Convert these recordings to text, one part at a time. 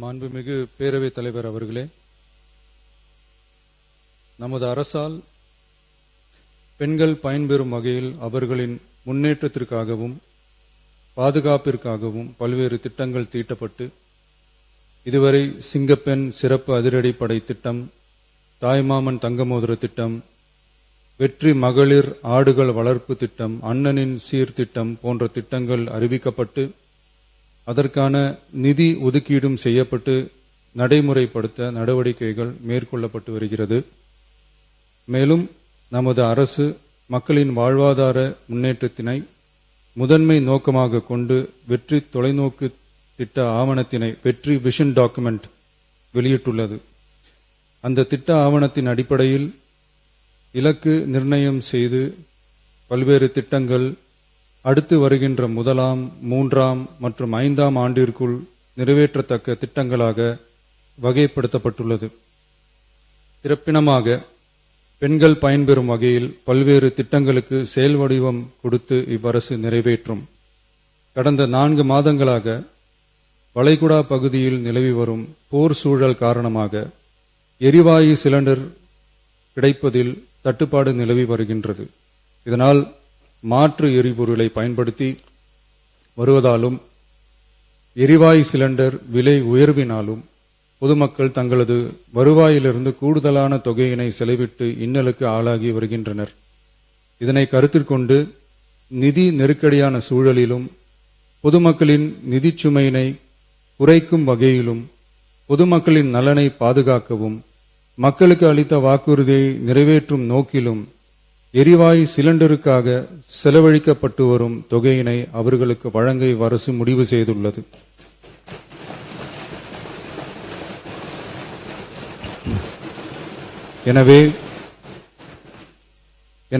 மாண்புமிகு பேரவைத் தலைவர் அவர்களே, நமது அரசால் பெண்கள் பயன்பெறும் வகையில் அவர்களின் முன்னேற்றத்திற்காகவும் பாதுகாப்பிற்காகவும் பல்வேறு திட்டங்கள் தீட்டப்பட்டு இதுவரை சிங்கப்பெண் சிறப்பு அதிரடிப்படை திட்டம், தாய்மாமன் தங்கமோதிர திட்டம், வெற்றி மகளிர் ஆடுகள் வளர்ப்பு திட்டம், அண்ணனின் சீர்திட்டம் போன்ற திட்டங்கள் அறிவிக்கப்பட்டு அதற்கான நிதி ஒதுக்கீடும் செய்யப்பட்டு நடைமுறைப்படுத்த நடவடிக்கைகள் மேற்கொள்ளப்பட்டு வருகிறது. மேலும் நமது அரசு மக்களின் வாழ்வாதார முன்னேற்றத்தினை முதன்மை நோக்கமாக கொண்டு வெற்றி தொலைநோக்கு திட்ட ஆவணத்தினை வெற்றி விஷன் டாக்குமெண்ட் வெளியிட்டுள்ளது. அந்த திட்ட ஆவணத்தின் அடிப்படையில் இலக்கு நிர்ணயம் செய்து பல்வேறு திட்டங்கள் அடுத்து வருகின்ற 1ஆம், 3ஆம் மற்றும் 5ஆம் ஆண்டிற்குள் நிறைவேற்றத்தக்க திட்டங்களாக வகைப்படுத்தப்பட்டுள்ளது. சிறப்பினமாக பெண்கள் பயன்பெறும் வகையில் பல்வேறு திட்டங்களுக்கு செயல் வடிவம் கொடுத்து இவ்வரசு நிறைவேற்றும். கடந்த 4 மாதங்களாக வளைகுடா பகுதியில் நிலவி வரும் போர் சூழல் காரணமாக எரிவாயு சிலிண்டர் கிடைப்பதில் தட்டுப்பாடு நிலவி வருகின்றது. இதனால் மாற்று எரிபொருளை பயன்படுத்தி வருவதாலும் எரிவாயு சிலிண்டர் விலை உயர்வினாலும் பொதுமக்கள் தங்களது வருவாயிலிருந்து கூடுதலான தொகையினை செலவிட்டு இன்னலுக்கு ஆளாகி வருகின்றனர். இதனை கருத்தில் கொண்டு நிதி நெருக்கடியான சூழலிலும் பொதுமக்களின் நிதிச் சுமையினை குறைக்கும் வகையிலும் பொதுமக்களின் நலனை பாதுகாக்கவும் மக்களுக்கு அளித்த வாக்குறுதியை நிறைவேற்றும் நோக்கிலும் எரிவாயு சிலிண்டருக்காக செலவழிக்கப்பட்டு வரும் தொகையினை அவர்களுக்கு வழங்க இவ்வரசு முடிவு செய்துள்ளது.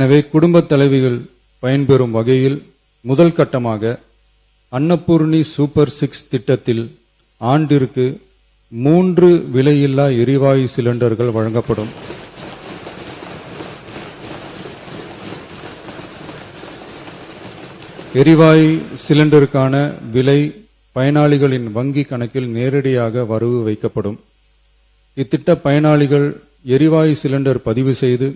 எனவே குடும்பத் தலைவிகள் பயன்பெறும் வகையில் முதல் கட்டமாக அன்னபூர்ணி சூப்பர் 6 திட்டத்தில் ஆண்டிற்கு 3 விலையில்லா எரிவாயு சிலிண்டர்கள் வழங்கப்படும். எரிவாயு சிலிண்டருக்கான விலை பயனாளிகளின் வங்கி கணக்கில் நேரடியாக வரவு வைக்கப்படும். இத்திட்ட பயனாளிகள் எரிவாயு சிலிண்டர் பதிவு செய்து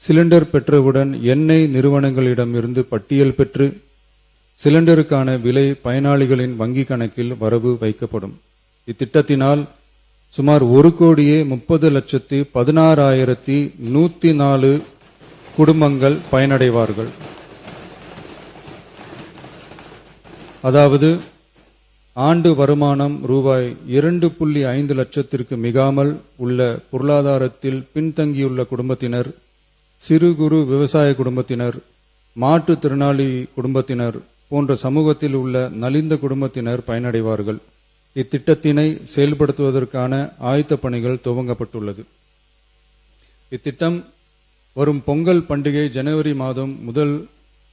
சிலிண்டர் பெற்றவுடன் எண்ணெய் நிறுவனங்களிடமிருந்து பட்டியல் பெற்று சிலிண்டருக்கான விலை பயனாளிகளின் வங்கி கணக்கில் வரவு வைக்கப்படும். இத்திட்டத்தினால் சுமார் 1,30,16,104 குடும்பங்கள் பயனடைவார்கள். அதாவது ஆண்டு வருமானம் ரூபாய் 2.5 லட்சத்திற்கு மிகாமல் உள்ள பொருளாதாரத்தில் பின்தங்கியுள்ள குடும்பத்தினர், சிறு குறு விவசாய குடும்பத்தினர், மாற்றுத்திறனாளி குடும்பத்தினர் போன்ற சமூகத்தில் உள்ள நலிந்த குடும்பத்தினர் பயனடைவார்கள். இத்திட்டத்தினை செயல்படுத்துவதற்கான ஆயத்த பணிகள் துவங்கப்பட்டுள்ளது. இத்திட்டம் வரும் பொங்கல் பண்டிகை ஜனவரி மாதம் முதல்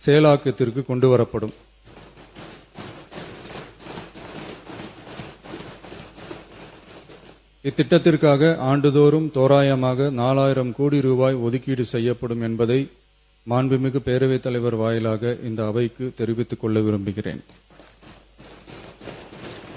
செயலாக்கத்திற்கு கொண்டு வரப்படும். இத்திட்டத்திற்காக ஆண்டுதோறும் தோராயமாக 4000 கோடி ரூபாய் ஒதுக்கீடு செய்யப்படும் என்பதை மாண்புமிகு பேரவைத் தலைவர் வாயிலாக இந்த அவைக்கு தெரிவித்துக் கொள்ள விரும்புகிறேன்.